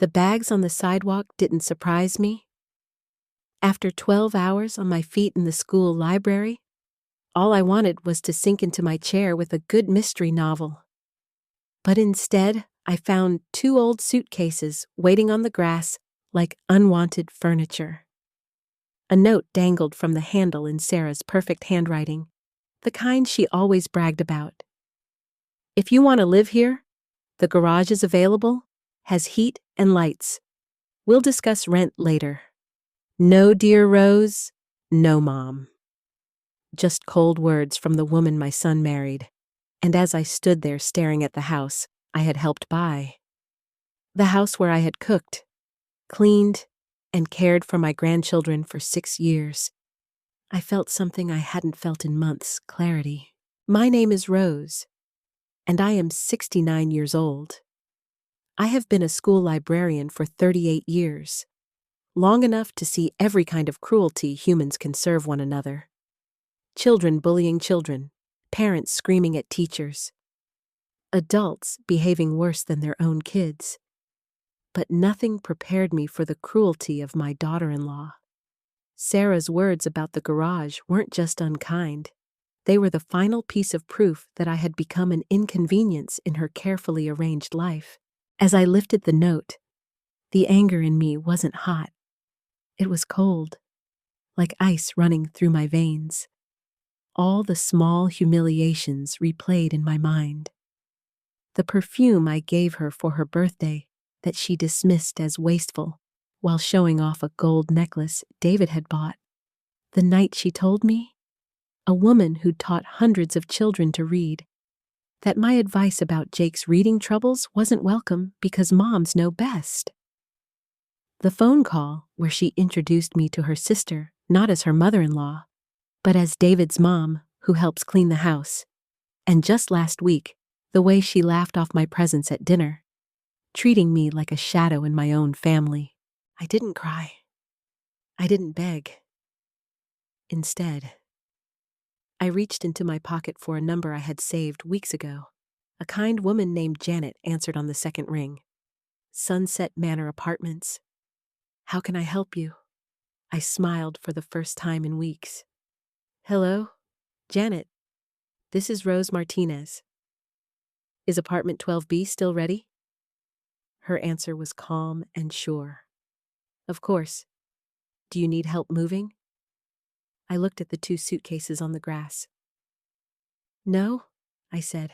The bags on the sidewalk didn't surprise me. After 12 hours on my feet in the school library, all I wanted was to sink into my chair with a good mystery novel. But instead, I found 2 old suitcases waiting on the grass like unwanted furniture. A note dangled from the handle in Sarah's perfect handwriting, the kind she always bragged about. If you want to live here, the garage is available, has heat and lights. We'll discuss rent later. No, dear Rose, no, Mom. Just cold words from the woman my son married, and as I stood there staring at the house I had helped buy, the house where I had cooked, cleaned, and cared for my grandchildren for 6 years, I felt something I hadn't felt in months: clarity. My name is Rose, and I am 69 years old. I have been a school librarian for 38 years, long enough to see every kind of cruelty humans can serve one another. Children bullying children, parents screaming at teachers, adults behaving worse than their own kids. But nothing prepared me for the cruelty of my daughter-in-law. Sarah's words about the garage weren't just unkind. They were the final piece of proof that I had become an inconvenience in her carefully arranged life. As I lifted the note, the anger in me wasn't hot. It was cold, like ice running through my veins. All the small humiliations replayed in my mind. The perfume I gave her for her birthday that she dismissed as wasteful while showing off a gold necklace David had bought. The night she told me, a woman who'd taught hundreds of children to read, that my advice about Jake's reading troubles wasn't welcome because moms know best. The phone call where she introduced me to her sister, not as her mother-in-law, but as David's mom who helps clean the house. And just last week, the way she laughed off my presence at dinner, treating me like a shadow in my own family. I didn't cry. I didn't beg. Instead, I reached into my pocket for a number I had saved weeks ago. A kind woman named Janet answered on the second ring. Sunset Manor Apartments. How can I help you? I smiled for the first time in weeks. Hello, Janet. This is Rose Martinez. Is apartment 12B still ready? Her answer was calm and sure. Of course. Do you need help moving? I looked at the 2 suitcases on the grass. No, I said.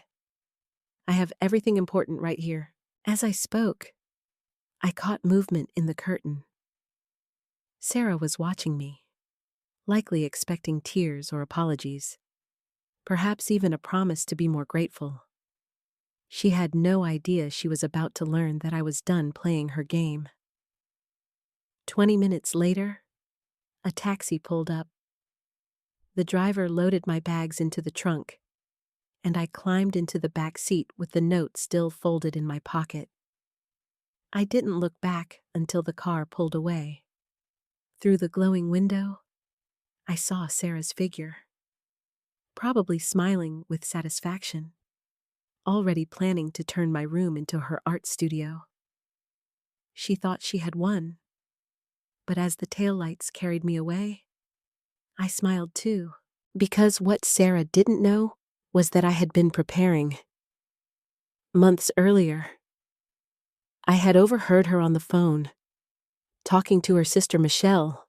I have everything important right here. As I spoke, I caught movement in the curtain. Sarah was watching me, likely expecting tears or apologies, perhaps even a promise to be more grateful. She had no idea she was about to learn that I was done playing her game. 20 minutes later, a taxi pulled up. The driver loaded my bags into the trunk, and I climbed into the back seat with the note still folded in my pocket. I didn't look back until the car pulled away. Through the glowing window, I saw Sarah's figure, probably smiling with satisfaction, already planning to turn my room into her art studio. She thought she had won, but as the taillights carried me away, I smiled too, because what Sarah didn't know was that I had been preparing. Months earlier, I had overheard her on the phone, talking to her sister Michelle.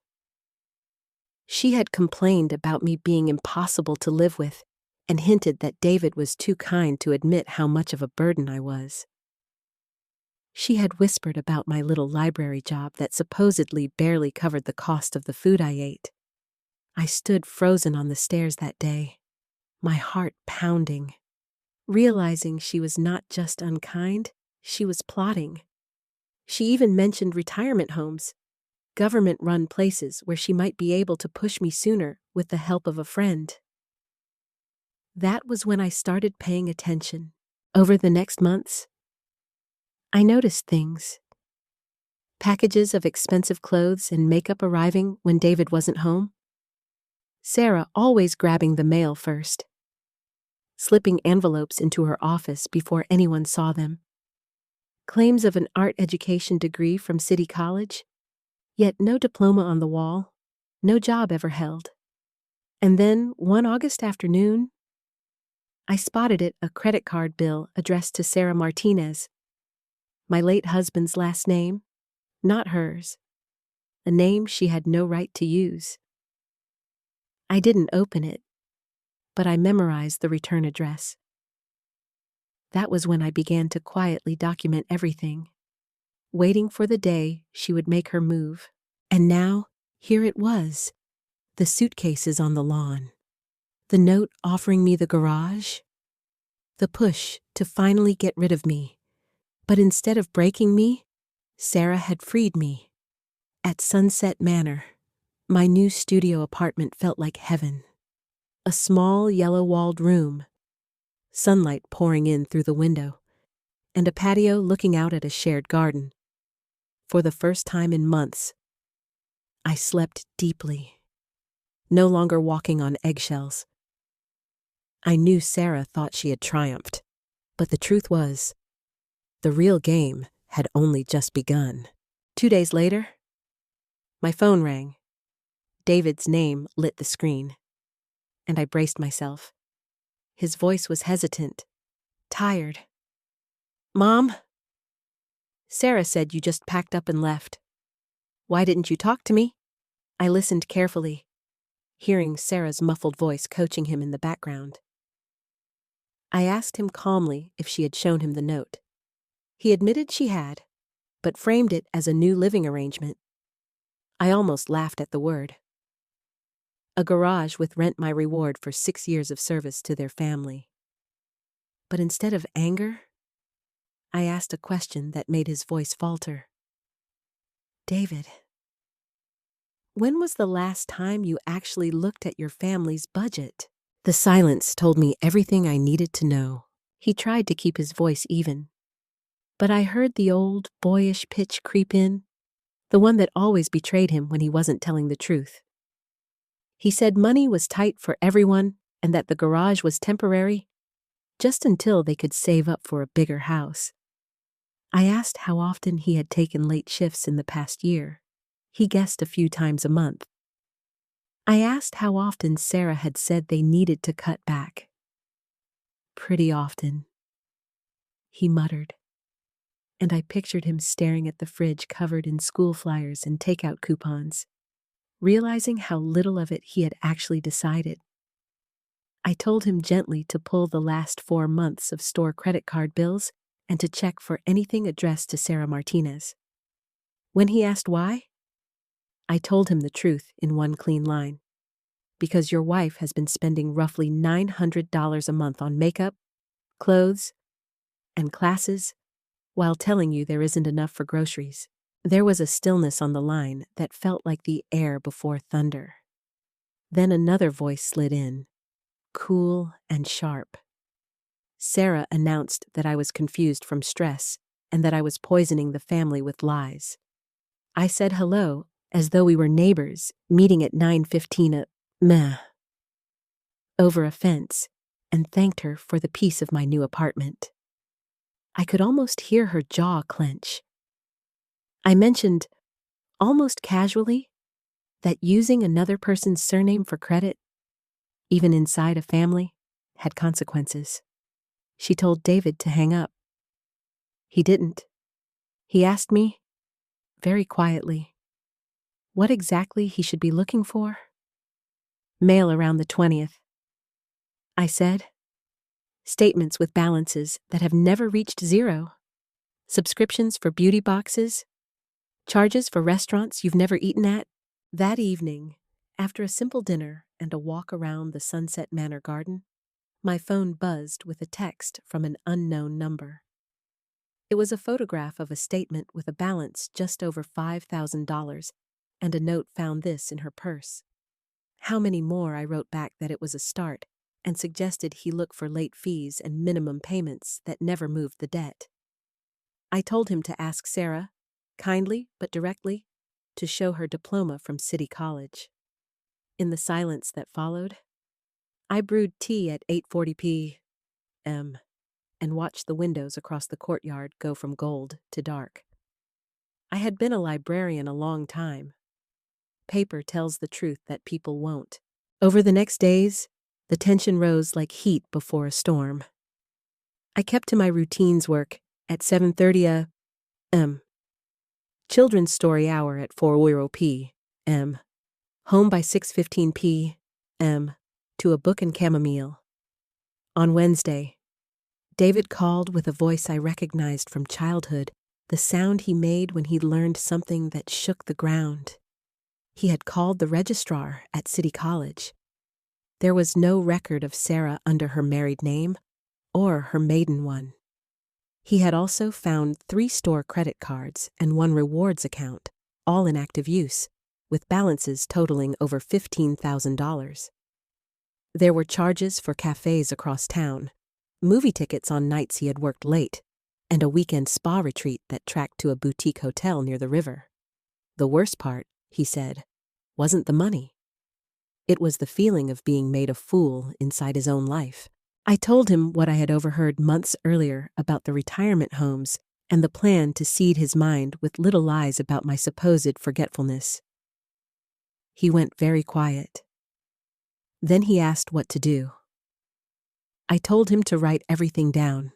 She had complained about me being impossible to live with and hinted that David was too kind to admit how much of a burden I was. She had whispered about my little library job that supposedly barely covered the cost of the food I ate. I stood frozen on the stairs that day, my heart pounding, realizing she was not just unkind, she was plotting. She even mentioned retirement homes, government-run places where she might be able to push me sooner with the help of a friend. That was when I started paying attention. Over the next months, I noticed things. Packages of expensive clothes and makeup arriving when David wasn't home. Sarah always grabbing the mail first. Slipping envelopes into her office before anyone saw them. Claims of an art education degree from City College, yet no diploma on the wall, no job ever held. And then, one August afternoon, I spotted a credit card bill addressed to Sarah Martinez, my late husband's last name, not hers, a name she had no right to use. I didn't open it, but I memorized the return address. That was when I began to quietly document everything, waiting for the day she would make her move. And now, here it was, the suitcases on the lawn, the note offering me the garage, the push to finally get rid of me. But instead of breaking me, Sarah had freed me. At Sunset Manor, my new studio apartment felt like heaven. A small yellow-walled room, sunlight pouring in through the window, and a patio looking out at a shared garden. For the first time in months, I slept deeply, no longer walking on eggshells. I knew Sarah thought she had triumphed, but the truth was, the real game had only just begun. 2 days later, my phone rang. David's name lit the screen, and I braced myself. His voice was hesitant, tired. "Mom? Sarah said you just packed up and left. Why didn't you talk to me?" I listened carefully, hearing Sarah's muffled voice coaching him in the background. I asked him calmly if she had shown him the note. He admitted she had, but framed it as a new living arrangement. I almost laughed at the word. A garage with rent my reward for 6 years of service to their family. But instead of anger, I asked a question that made his voice falter. "David, when was the last time you actually looked at your family's budget?" The silence told me everything I needed to know. He tried to keep his voice even, but I heard the old, boyish pitch creep in, the one that always betrayed him when he wasn't telling the truth. He said money was tight for everyone and that the garage was temporary, just until they could save up for a bigger house. I asked how often he had taken late shifts in the past year. He guessed a few times a month. I asked how often Sarah had said they needed to cut back. "Pretty often," he muttered, and I pictured him staring at the fridge covered in school flyers and takeout coupons, realizing how little of it he had actually decided. I told him gently to pull the last 4 months of store credit card bills and to check for anything addressed to Sarah Martinez. When he asked why, I told him the truth in one clean line. "Because your wife has been spending roughly $900 a month on makeup, clothes, and classes, while telling you there isn't enough for groceries." There was a stillness on the line that felt like the air before thunder. Then another voice slid in, cool and sharp. Sarah announced that I was confused from stress and that I was poisoning the family with lies. I said hello, as though we were neighbors, meeting at 9:15 over a fence, and thanked her for the peace of my new apartment. I could almost hear her jaw clench. I mentioned, almost casually, that using another person's surname for credit, even inside a family, had consequences. She told David to hang up. He didn't. He asked me, very quietly, what exactly he should be looking for. "Mail around the 20th. I said, "Statements with balances that have never reached zero. Subscriptions for beauty boxes. Charges for restaurants you've never eaten at." That evening, after a simple dinner and a walk around the Sunset Manor garden, my phone buzzed with a text from an unknown number. It was a photograph of a statement with a balance just over $5,000, and a note found this in her purse. How many more? I wrote back that it was a start, and suggested he look for late fees and minimum payments that never moved the debt. I told him to ask Sarah, kindly but directly, to show her diploma from City College. In the silence that followed, I brewed tea at 8:40 p.m. and watched the windows across the courtyard go from gold to dark. I had been a librarian a long time. Paper tells the truth that people won't. Over the next days, the tension rose like heat before a storm. I kept to my routine's work at 7:30 a.m. Children's story hour at 4 p.m. Home by 6:15 p.m. to a book and chamomile. On Wednesday, David called with a voice I recognized from childhood, the sound he made when he learned something that shook the ground. He had called the registrar at City College. There was no record of Sarah under her married name or her maiden one. He had also found 3 store credit cards and 1 rewards account, all in active use, with balances totaling over $15,000. There were charges for cafes across town, movie tickets on nights he had worked late, and a weekend spa retreat that tracked to a boutique hotel near the river. The worst part, he said, wasn't the money. It was the feeling of being made a fool inside his own life. I told him what I had overheard months earlier about the retirement homes and the plan to seed his mind with little lies about my supposed forgetfulness. He went very quiet. Then he asked what to do. I told him to write everything down,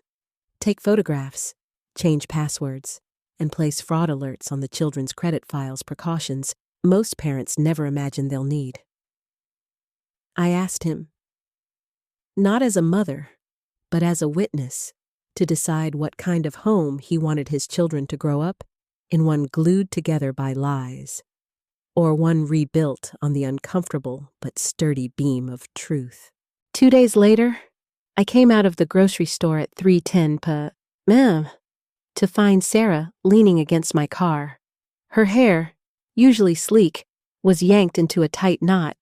take photographs, change passwords, and place fraud alerts on the children's credit files, precautions most parents never imagine they'll need. I asked him, not as a mother, but as a witness, to decide what kind of home he wanted his children to grow up in, one glued together by lies, or one rebuilt on the uncomfortable but sturdy beam of truth. 2 days later, I came out of the grocery store at 3:10 p.m. to find Sarah leaning against my car. Her hair, usually sleek, was yanked into a tight knot.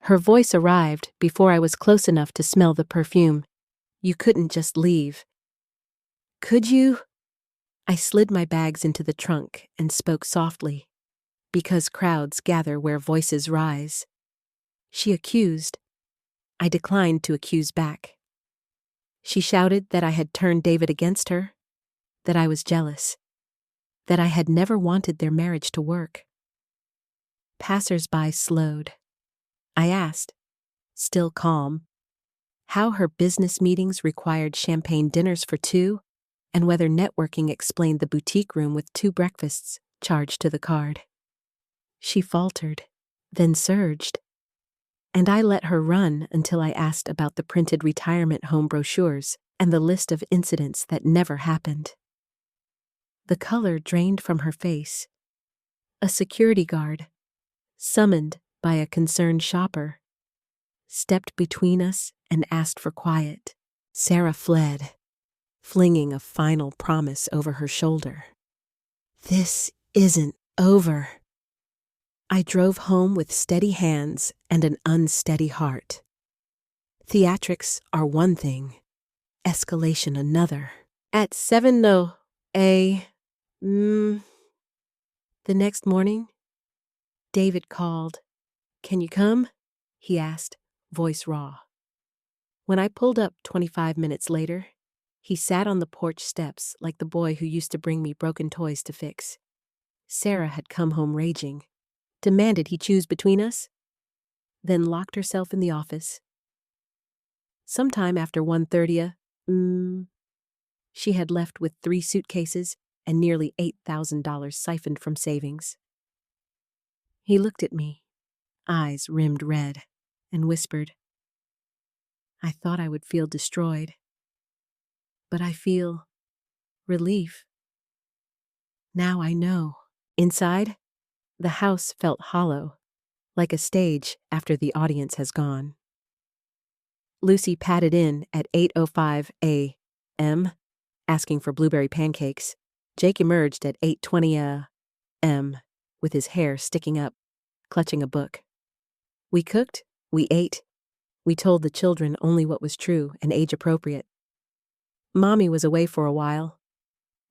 Her voice arrived before I was close enough to smell the perfume. You couldn't just leave. Could you? I slid my bags into the trunk and spoke softly, because crowds gather where voices rise. She accused. I declined to accuse back. She shouted that I had turned David against her, that I was jealous, that I had never wanted their marriage to work. Passers-by slowed. I asked, still calm, how her business meetings required champagne dinners for 2, and whether networking explained the boutique room with 2 breakfasts charged to the card. She faltered, then surged, and I let her run until I asked about the printed retirement home brochures and the list of incidents that never happened. The color drained from her face. A security guard, summoned by a concerned shopper, stepped between us and asked for quiet. Sarah fled, flinging a final promise over her shoulder. This isn't over. I drove home with steady hands and an unsteady heart. Theatrics are one thing, escalation another. At 7:00 a.m. the next morning, David called. Can you come? He asked, voice raw. When I pulled up 25 minutes later, he sat on the porch steps like the boy who used to bring me broken toys to fix. Sarah had come home raging, demanded he choose between us, then locked herself in the office. Sometime after 1:30 she had left with 3 suitcases and nearly $8,000 siphoned from savings. He looked at me, eyes rimmed red, and whispered, I thought I would feel destroyed, but I feel relief. Now I know. Inside, the house felt hollow, like a stage after the audience has gone. Lucy patted in at 8:05 a.m., asking for blueberry pancakes. Jake emerged at 8:20 a.m., with his hair sticking up, clutching a book. We cooked, we ate, we told the children only what was true and age-appropriate. Mommy was away for a while.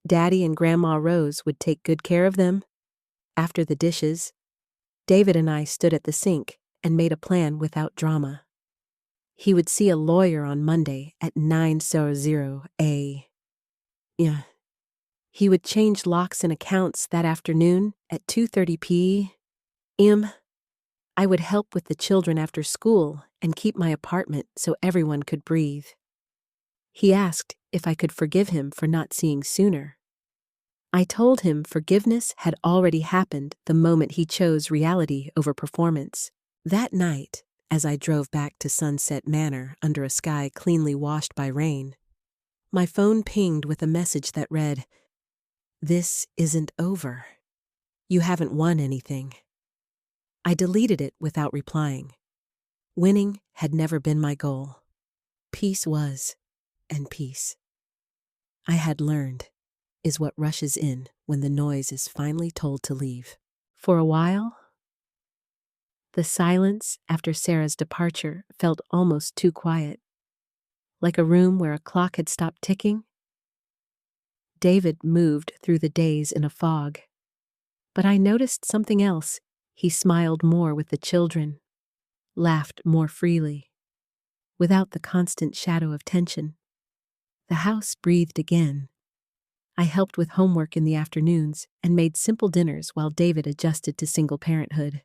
Daddy and Grandma Rose would take good care of them. After the dishes, David and I stood at the sink and made a plan without drama. He would see a lawyer on Monday at 9:00 a. Yeah. He would change locks and accounts that afternoon at 2:30 p.m. I would help with the children after school and keep my apartment so everyone could breathe. He asked if I could forgive him for not seeing sooner. I told him forgiveness had already happened the moment he chose reality over performance. That night, as I drove back to Sunset Manor under a sky cleanly washed by rain, my phone pinged with a message that read, "This isn't over. You haven't won anything." I deleted it without replying. Winning had never been my goal. Peace was, and peace, I had learned, is what rushes in when the noise is finally told to leave. For a while, the silence after Sarah's departure felt almost too quiet, like a room where a clock had stopped ticking. David moved through the days in a fog, but I noticed something else. He smiled more with the children, laughed more freely, without the constant shadow of tension. The house breathed again. I helped with homework in the afternoons and made simple dinners while David adjusted to single parenthood.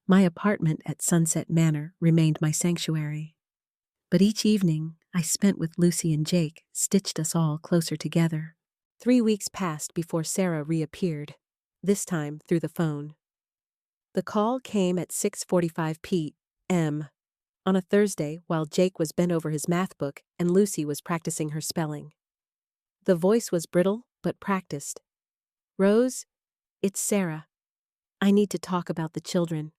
My apartment at Sunset Manor remained my sanctuary, but each evening I spent with Lucy and Jake stitched us all closer together. 3 weeks passed before Sarah reappeared, this time through the phone. The call came at 6:45 p.m. on a Thursday while Jake was bent over his math book and Lucy was practicing her spelling. The voice was brittle but practiced. "Rose, it's Sarah. I need to talk about the children.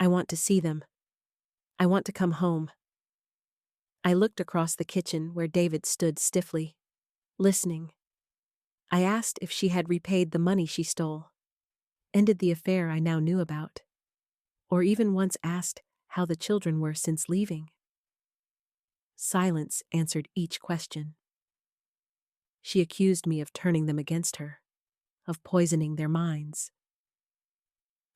I want to see them. I want to come home." I looked across the kitchen where David stood stiffly, listening. I asked if she had repaid the money she stole, ended the affair I now knew about, or even once asked how the children were since leaving. Silence answered each question. She accused me of turning them against her, of poisoning their minds.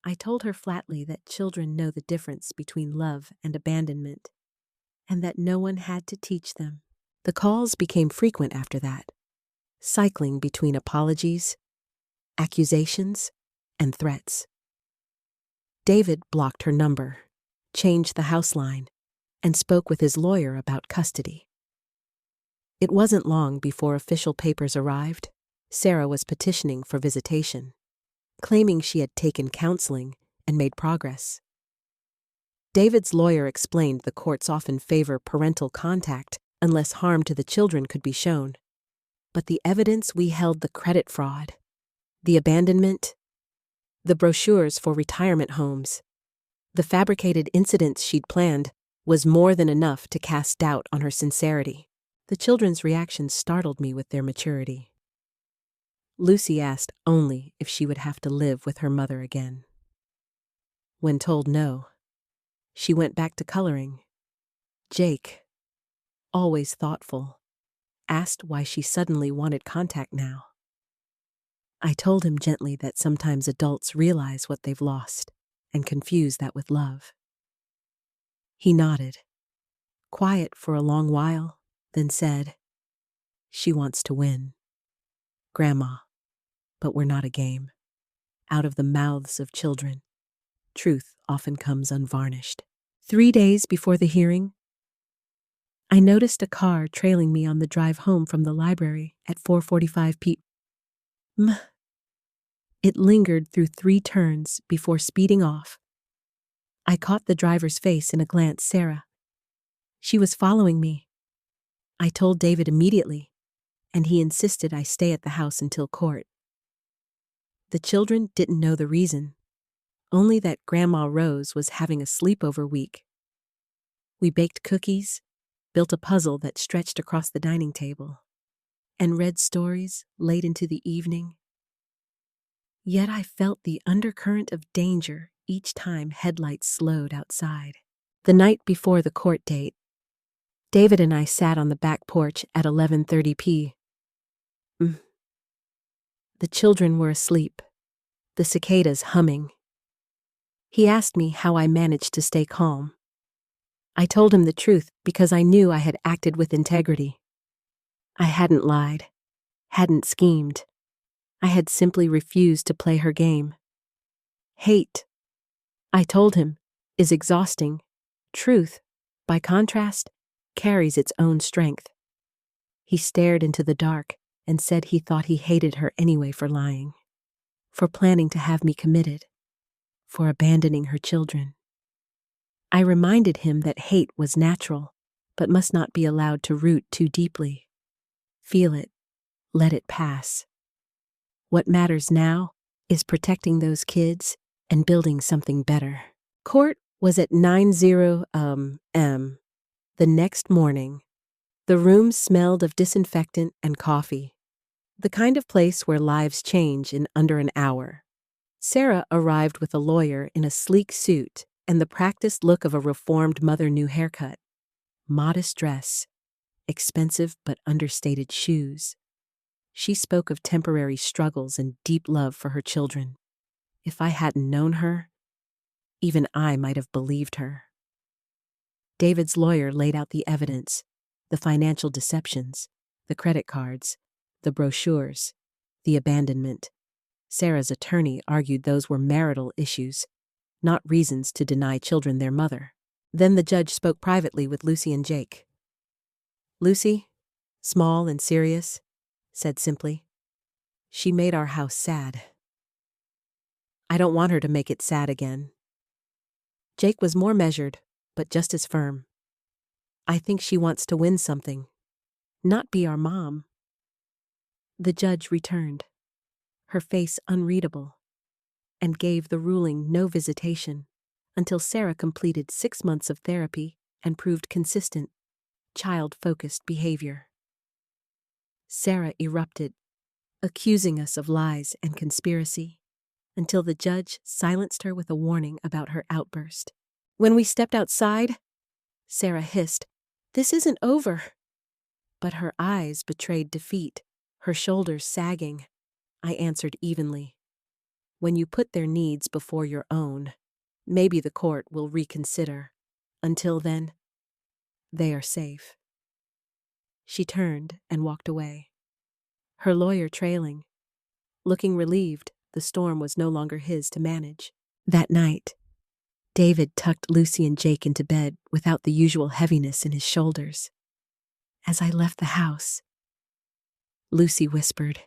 I told her flatly that children know the difference between love and abandonment, and that no one had to teach them. The calls became frequent after that, cycling between apologies, accusations, and threats. David blocked her number, changed the house line, and spoke with his lawyer about custody. It wasn't long before official papers arrived. Sarah was petitioning for visitation, claiming she had taken counseling and made progress. David's lawyer explained the courts often favor parental contact unless harm to the children could be shown. But the evidence we held, the credit fraud, the abandonment, the brochures for retirement homes, the fabricated incidents she'd planned, was more than enough to cast doubt on her sincerity. The children's reactions startled me with their maturity. Lucy asked only if she would have to live with her mother again. When told no, she went back to coloring. Jake, always thoughtful, asked why she suddenly wanted contact now. I told him gently that sometimes adults realize what they've lost and confuse that with love. He nodded, quiet for a long while, then said, "She wants to win. Grandma, but we're not a game." Out of the mouths of children, truth often comes unvarnished. 3 days before the hearing, I noticed a car trailing me on the drive home from the library at 4:45 p.m. It lingered through 3 turns before speeding off. I caught the driver's face in a glance. Sarah. She was following me. I told David immediately, and he insisted I stay at the house until court. The children didn't know the reason, only that Grandma Rose was having a sleepover week. We baked cookies, built a puzzle that stretched across the dining table, and read stories late into the evening. Yet I felt the undercurrent of danger each time headlights slowed outside. The night before the court date, David and I sat on the back porch at 11:30 p.m. The children were asleep, the cicadas humming. He asked me how I managed to stay calm. I told him the truth because I knew I had acted with integrity. I hadn't lied, hadn't schemed. I had simply refused to play her game. Hate, I told him, is exhausting. Truth, by contrast, carries its own strength. He stared into the dark and said he thought he hated her anyway for lying, for planning to have me committed, for abandoning her children. I reminded him that hate was natural, but must not be allowed to root too deeply. Feel it, let it pass. What matters now is protecting those kids and building something better. Court was at 9:00 m. The next morning. The room smelled of disinfectant and coffee, the kind of place where lives change in under an hour. Sarah arrived with a lawyer in a sleek suit and the practiced look of a reformed mother new haircut, modest dress, expensive but understated shoes. She spoke of temporary struggles and deep love for her children. If I hadn't known her, even I might have believed her. David's lawyer laid out the evidence, the financial deceptions, the credit cards, the brochures, the abandonment. Sarah's attorney argued those were marital issues, not reasons to deny children their mother. Then the judge spoke privately with Lucy and Jake. Lucy, small and serious, said simply, "She made our house sad. I don't want her to make it sad again." Jake was more measured, but just as firm. "I think she wants to win something, not be our mom." The judge returned, her face unreadable, and gave the ruling no visitation until Sarah completed 6 months of therapy and proved consistent, child-focused behavior. Sarah erupted, accusing us of lies and conspiracy, until the judge silenced her with a warning about her outburst. When we stepped outside, Sarah hissed, "This isn't over." But her eyes betrayed defeat, her shoulders sagging. I answered evenly, "When you put their needs before your own, maybe the court will reconsider. Until then, they are safe." She turned and walked away, her lawyer trailing. Looking relieved, the storm was no longer his to manage. That night, David tucked Lucy and Jake into bed without the usual heaviness in his shoulders. As I left the house, Lucy whispered,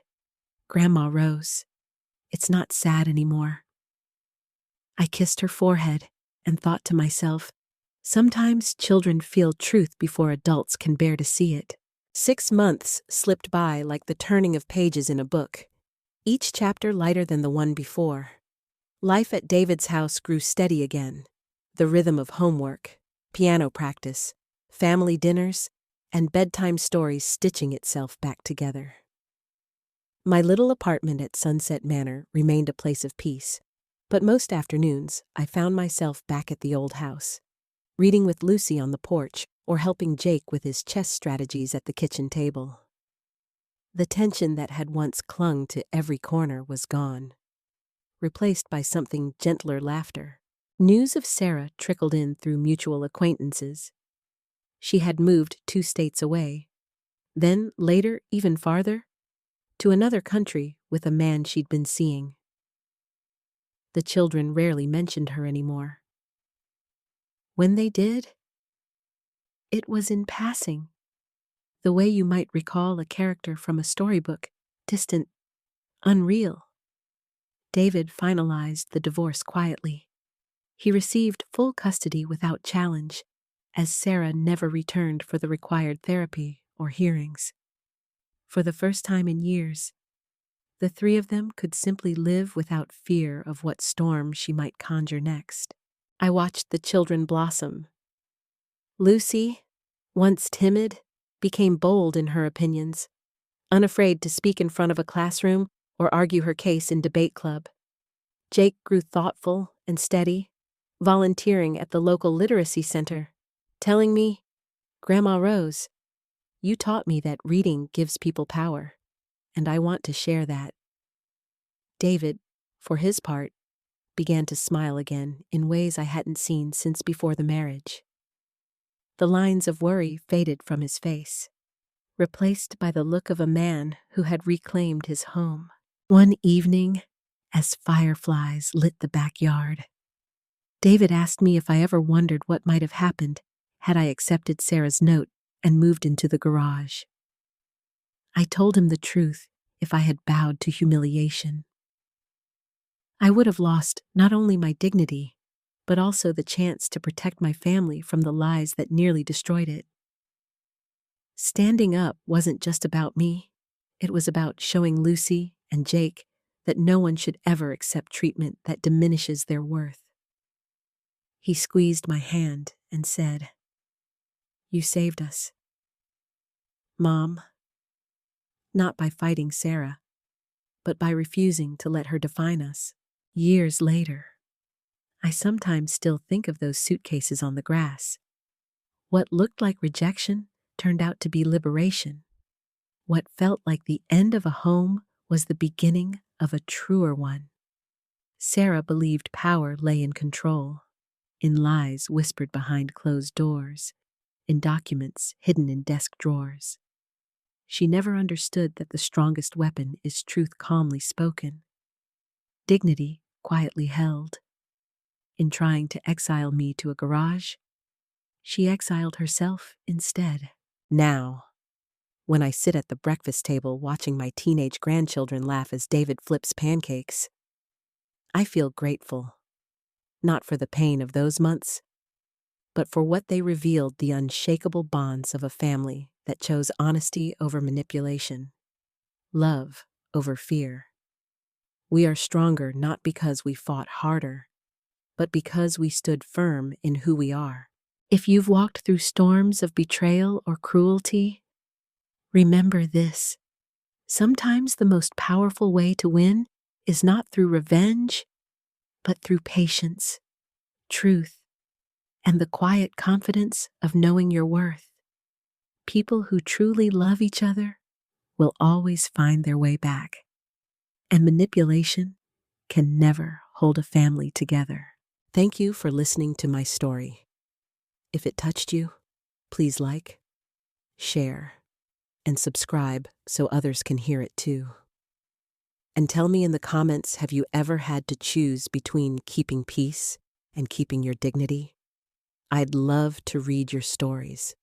"Grandma Rose, it's not sad anymore." I kissed her forehead and thought to myself, sometimes children feel truth before adults can bear to see it. 6 months slipped by like the turning of pages in a book, each chapter lighter than the one before. Life at David's house grew steady again, the rhythm of homework, piano practice, family dinners, and bedtime stories stitching itself back together. My little apartment at Sunset Manor remained a place of peace, but most afternoons I found myself back at the old house, reading with Lucy on the porch or helping Jake with his chess strategies at the kitchen table. The tension that had once clung to every corner was gone, replaced by something gentler laughter. News of Sarah trickled in through mutual acquaintances. She had moved 2 states away, then later even farther, to another country with a man she'd been seeing. The children rarely mentioned her anymore. When they did, it was in passing, the way you might recall a character from a storybook, distant, unreal. David finalized the divorce quietly. He received full custody without challenge, as Sarah never returned for the required therapy or hearings. For the first time in years, the 3 of them could simply live without fear of what storm she might conjure next. I watched the children blossom. Lucy, once timid, became bold in her opinions, unafraid to speak in front of a classroom or argue her case in debate club. Jake grew thoughtful and steady, volunteering at the local literacy center, telling me, "Grandma Rose, you taught me that reading gives people power, and I want to share that." David, for his part, began to smile again in ways I hadn't seen since before the marriage. The lines of worry faded from his face, replaced by the look of a man who had reclaimed his home. One evening, as fireflies lit the backyard, David asked me if I ever wondered what might have happened had I accepted Sarah's note and moved into the garage. I told him the truth. If I had bowed to humiliation, I would have lost not only my dignity, but also the chance to protect my family from the lies that nearly destroyed it. Standing up wasn't just about me. It was about showing Lucy and Jake that no one should ever accept treatment that diminishes their worth. He squeezed my hand and said, "You saved us, Mom, not by fighting Sarah, but by refusing to let her define us." Years later, I sometimes still think of those suitcases on the grass. What looked like rejection turned out to be liberation. What felt like the end of a home was the beginning of a truer one. Sarah believed power lay in control, in lies whispered behind closed doors, in documents hidden in desk drawers. She never understood that the strongest weapon is truth calmly spoken, dignity quietly held. In trying to exile me to a garage, she exiled herself instead. Now, when I sit at the breakfast table watching my teenage grandchildren laugh as David flips pancakes, I feel grateful, not for the pain of those months, but for what they revealed: the unshakable bonds of a family that chose honesty over manipulation, love over fear. We are stronger not because we fought harder, but because we stood firm in who we are. If you've walked through storms of betrayal or cruelty, remember this: sometimes the most powerful way to win is not through revenge, but through patience, truth, and the quiet confidence of knowing your worth. People who truly love each other will always find their way back, and manipulation can never hold a family together. Thank you for listening to my story. If it touched you, please like, share, and subscribe so others can hear it too. And tell me in the comments, have you ever had to choose between keeping peace and keeping your dignity? I'd love to read your stories.